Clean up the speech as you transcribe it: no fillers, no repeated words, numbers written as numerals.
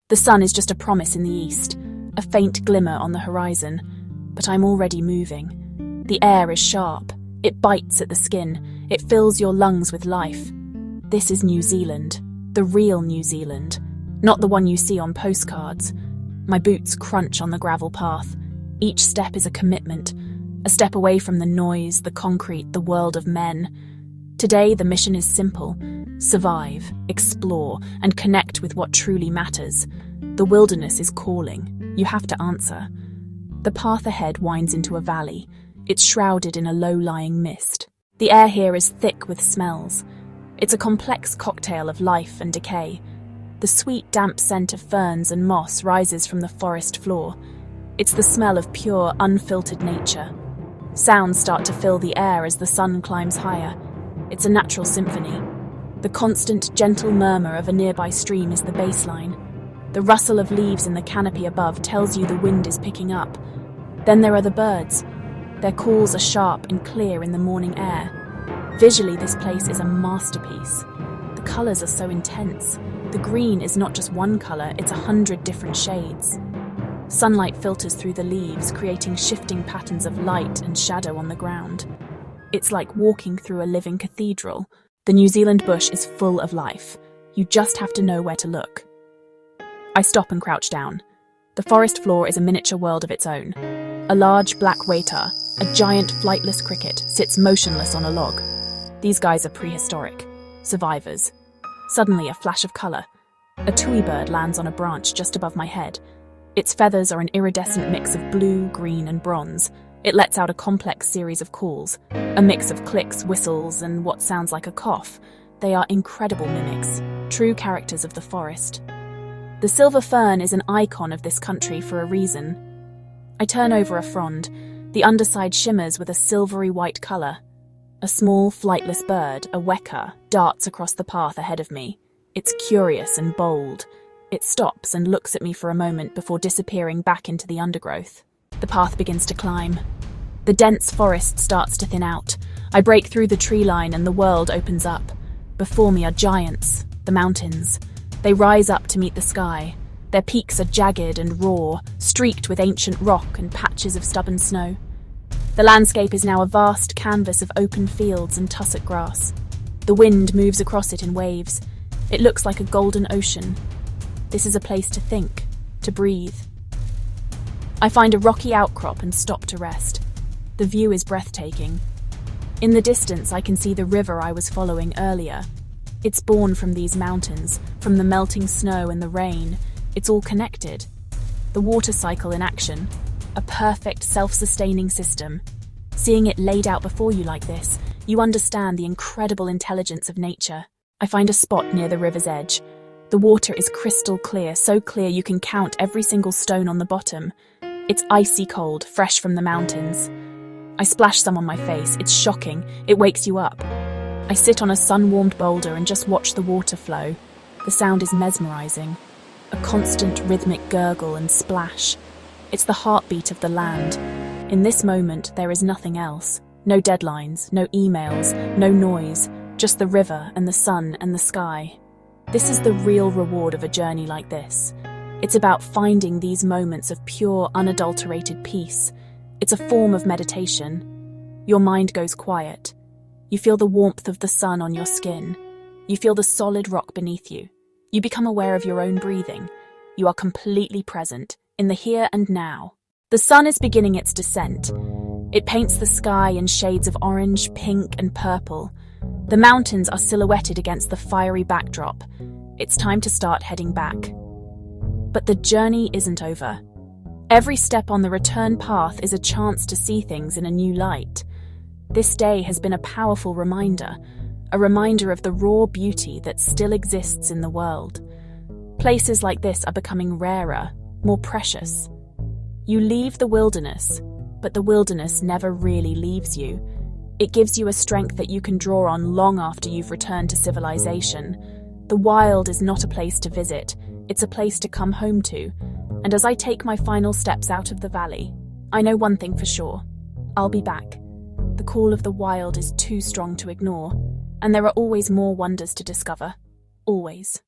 The sun is just a promise in the east, a faint glimmer on the horizon, but I'm already moving. The air is sharp. It bites at the skin. It fills your lungs with life. This is New Zealand, the real New Zealand, not the one you see on postcards. My boots crunch on the gravel path. Each step is a commitment, a step away from the noise, the concrete, the world of men. Today, the mission is simple. Survive, explore, and connect with what truly matters. The wilderness is calling. You have to answer. The path ahead winds into a valley. It's shrouded in a low-lying mist. The air here is thick with smells. It's a complex cocktail of life and decay. The sweet, damp scent of ferns and moss rises from the forest floor. It's the smell of pure, unfiltered nature. Sounds start to fill the air as the sun climbs higher. It's a natural symphony. The constant, gentle murmur of a nearby stream is the baseline. The rustle of leaves in the canopy above tells you the wind is picking up. Then there are the birds. Their calls are sharp and clear in the morning air. Visually, this place is a masterpiece. The colours are so intense. The green is not just one colour, it's 100 different shades. Sunlight filters through the leaves, creating shifting patterns of light and shadow on the ground. It's like walking through a living cathedral. The New Zealand bush is full of life. You just have to know where to look. I stop and crouch down. The forest floor is a miniature world of its own. A large black waiter, a giant flightless cricket, sits motionless on a log. These guys are prehistoric. Survivors. Suddenly, a flash of colour. A tui bird lands on a branch just above my head. Its feathers are an iridescent mix of blue, green, and bronze. It lets out a complex series of calls, a mix of clicks, whistles, and what sounds like a cough. They are incredible mimics, true characters of the forest. The silver fern is an icon of this country for a reason. I turn over a frond. The underside shimmers with a silvery white colour. A small, flightless bird, a weka, darts across the path ahead of me. It's curious and bold. It stops and looks at me for a moment before disappearing back into the undergrowth. The path begins to climb. The dense forest starts to thin out. I break through the tree line and the world opens up. Before me are giants, the mountains. They rise up to meet the sky. Their peaks are jagged and raw, streaked with ancient rock and patches of stubborn snow. The landscape is now a vast canvas of open fields and tussock grass. The wind moves across it in waves. It looks like a golden ocean. This is a place to think, to breathe. I find a rocky outcrop and stop to rest. The view is breathtaking. In the distance, I can see the river I was following earlier. It's born from these mountains, from the melting snow and the rain. It's all connected. The water cycle in action. A perfect, self-sustaining system. Seeing it laid out before you like this, you understand the incredible intelligence of nature. I find a spot near the river's edge. The water is crystal clear, so clear you can count every single stone on the bottom. It's icy cold, fresh from the mountains. I splash some on my face. It's shocking. It wakes you up. I sit on a sun-warmed boulder and just watch the water flow. The sound is mesmerizing. A constant rhythmic gurgle and splash. It's the heartbeat of the land. In this moment, there is nothing else. No deadlines, no emails, no noise, just the river and the sun and the sky. This is the real reward of a journey like this. It's about finding these moments of pure, unadulterated peace. It's a form of meditation. Your mind goes quiet. You feel the warmth of the sun on your skin. You feel the solid rock beneath you. You become aware of your own breathing. You are completely present, in the here and now. The sun is beginning its descent. It paints the sky in shades of orange, pink, and purple. The mountains are silhouetted against the fiery backdrop. It's time to start heading back. But the journey isn't over. Every step on the return path is a chance to see things in a new light. This day has been a powerful reminder, a reminder of the raw beauty that still exists in the world. Places like this are becoming rarer, more precious. You leave the wilderness, but the wilderness never really leaves you. It gives you a strength that you can draw on long after you've returned to civilization. The wild is not a place to visit, it's a place to come home to. And as I take my final steps out of the valley, I know one thing for sure. I'll be back. The call of the wild is too strong to ignore, and there are always more wonders to discover. Always.